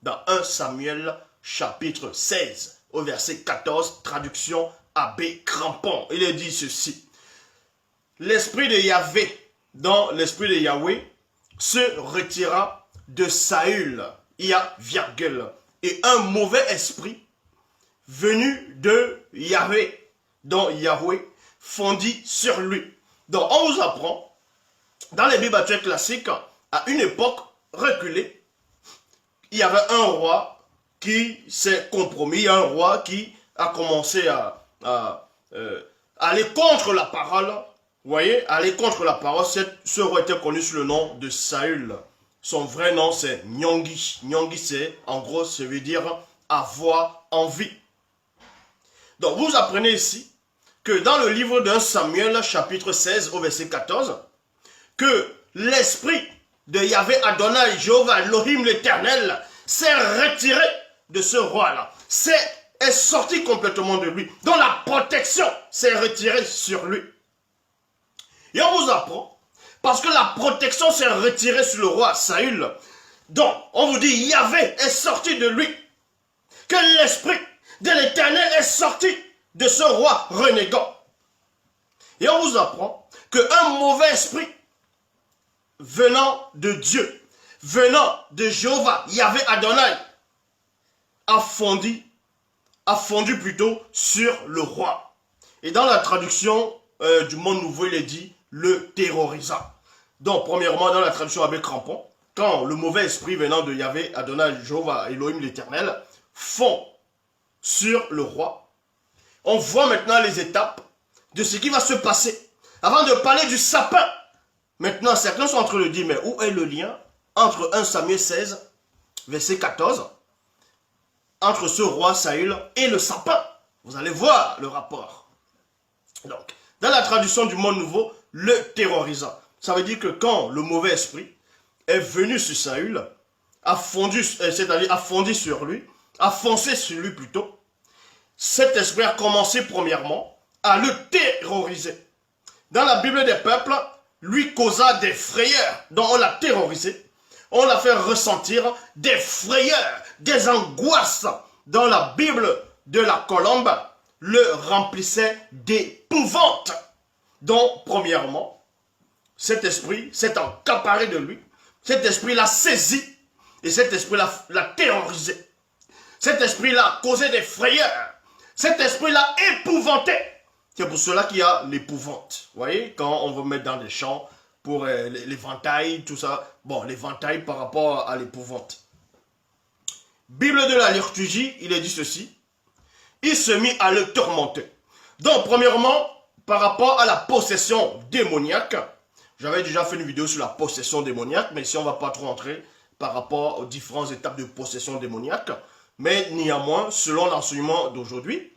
dans 1 Samuel chapitre 16, au verset 14, traduction Abbé Crampon. Il est dit ceci. L'esprit de Yahvé, dans l'esprit de Yahweh, se retira de Saül, il y a virgule, et un mauvais esprit venu de Yahvé, dont Yahweh fondit sur lui. Donc on vous apprend, dans les Bibles actuelles classiques, à une époque reculée, il y avait un roi qui s'est compromis, un roi qui a commencé à aller contre la parole. Vous voyez, aller contre la parole, ce roi était connu sous le nom de Saül. Son vrai nom, c'est Nyongi. Nyongi, c'est, en gros, ça veut dire avoir envie. Donc, vous apprenez ici que dans le livre d'un Samuel, chapitre 16, au verset 14, que l'esprit de Yahvé Adonai, Jéhovah, Elohim l'Éternel, s'est retiré de ce roi-là. Est sorti complètement de lui. Donc, la protection s'est retirée sur lui. Et on vous apprend, parce que la protection s'est retirée sur le roi Saül. Donc, on vous dit, Yahvé est sorti de lui. Que l'esprit de l'Éternel est sorti de ce roi renégat. Et on vous apprend qu'un mauvais esprit venant de Dieu, venant de Jéhovah, Yahvé Adonai, a fondu plutôt sur le roi. Et dans la traduction du Monde Nouveau, il est dit, le terrorisa. Donc, premièrement, dans la traduction Abbé Crampon, quand le mauvais esprit venant de Yahvé, Adonai, Jéhovah, Elohim l'Éternel, fond sur le roi, on voit maintenant les étapes de ce qui va se passer. Avant de parler du sapin, maintenant, certains sont en train de dire, mais où est le lien entre 1 Samuel 16, verset 14, entre ce roi Saül et le sapin? Vous allez voir le rapport. Donc, dans la traduction du Monde Nouveau, le terrorisant. Ça veut dire que quand le mauvais esprit est venu sur Saül, a fondu, c'est-à-dire a foncé sur lui plutôt, cet esprit a commencé premièrement à le terroriser. Dans la Bible des peuples, lui causa des frayeurs, donc on l'a terrorisé, on l'a fait ressentir des frayeurs, des angoisses. Dans la Bible de la Colombe, le remplissait d'épouvante. Donc, premièrement, cet esprit s'est accaparé de lui. Cet esprit l'a saisi et cet esprit l'a terrorisé. Cet esprit l'a causé des frayeurs. Cet esprit l'a épouvanté. C'est pour cela qu'il y a l'épouvante. Vous voyez, quand on veut mettre dans des champs pour l'éventail, tout ça. Bon, l'éventail par rapport à l'épouvante. Bible de la liturgie, il est dit ceci. Il se mit à le tourmenter. Donc, premièrement, par rapport à la possession démoniaque, j'avais déjà fait une vidéo sur la possession démoniaque, mais ici on ne va pas trop entrer par rapport aux différentes étapes de possession démoniaque. Mais néanmoins, selon l'enseignement d'aujourd'hui,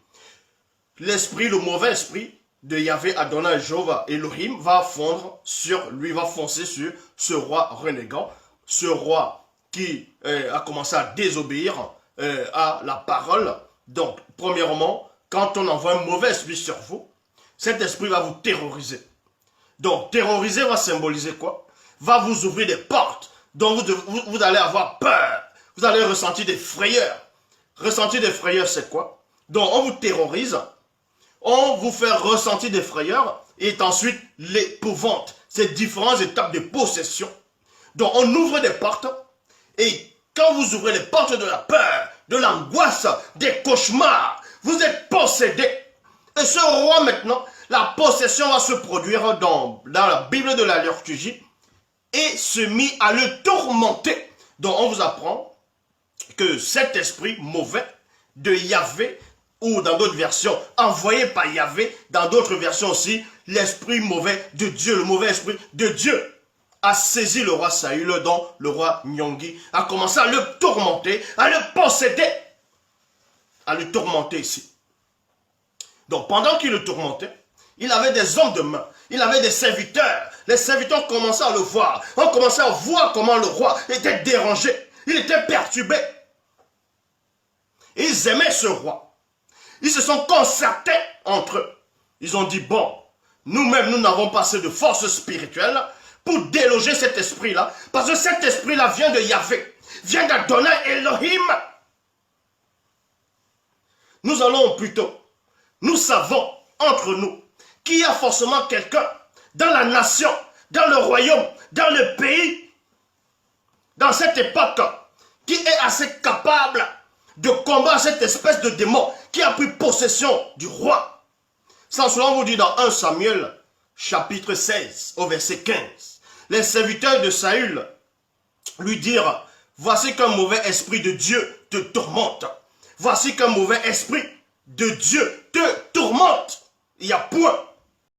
l'esprit, le mauvais esprit de Yahvé Adonai Jéhovah Elohim va fondre sur lui, va foncer sur ce roi renégat, ce roi qui a commencé à désobéir à la parole. Donc, premièrement, quand on envoie un mauvais esprit sur vous, cet esprit va vous terroriser. Donc, terroriser va symboliser quoi? Va vous ouvrir des portes. Donc, vous allez avoir peur. Vous allez ressentir des frayeurs. Ressentir des frayeurs, c'est quoi? Donc, on vous terrorise. On vous fait ressentir des frayeurs. Et ensuite, l'épouvante. Ces différentes étapes de possession. Donc, on ouvre des portes. Et quand vous ouvrez les portes de la peur, de l'angoisse, des cauchemars, vous êtes possédé. Et ce roi maintenant, la possession va se produire dans la Bible de la liturgie et se mit à le tourmenter. Donc on vous apprend que cet esprit mauvais de Yahvé, ou dans d'autres versions, envoyé par Yahvé, dans d'autres versions aussi, l'esprit mauvais de Dieu, le mauvais esprit de Dieu, a saisi le roi Saül, dont le roi Nyongi a commencé à le tourmenter, à le posséder, à le tourmenter ici. Donc pendant qu'il le tourmentait, il avait des hommes de main, il avait des serviteurs. Les serviteurs commençaient à le voir. On commençait à voir comment le roi était dérangé. Il était perturbé. Et ils aimaient ce roi. Ils se sont concertés entre eux. Ils ont dit, bon, nous-mêmes, nous n'avons pas assez de force spirituelle pour déloger cet esprit-là. Parce que cet esprit-là vient de Yahvé, vient d'Adonai Elohim. Nous allons plutôt, nous savons entre nous qu'il y a forcément quelqu'un dans la nation, dans le royaume, dans le pays, dans cette époque, qui est assez capable de combattre cette espèce de démon qui a pris possession du roi. Sans cela, on vous dit dans 1 Samuel, chapitre 16, au verset 15, les serviteurs de Saül lui dirent, voici qu'un mauvais esprit de Dieu te tourmente. Voici qu'un mauvais esprit de Dieu te tourmente. Il y a point.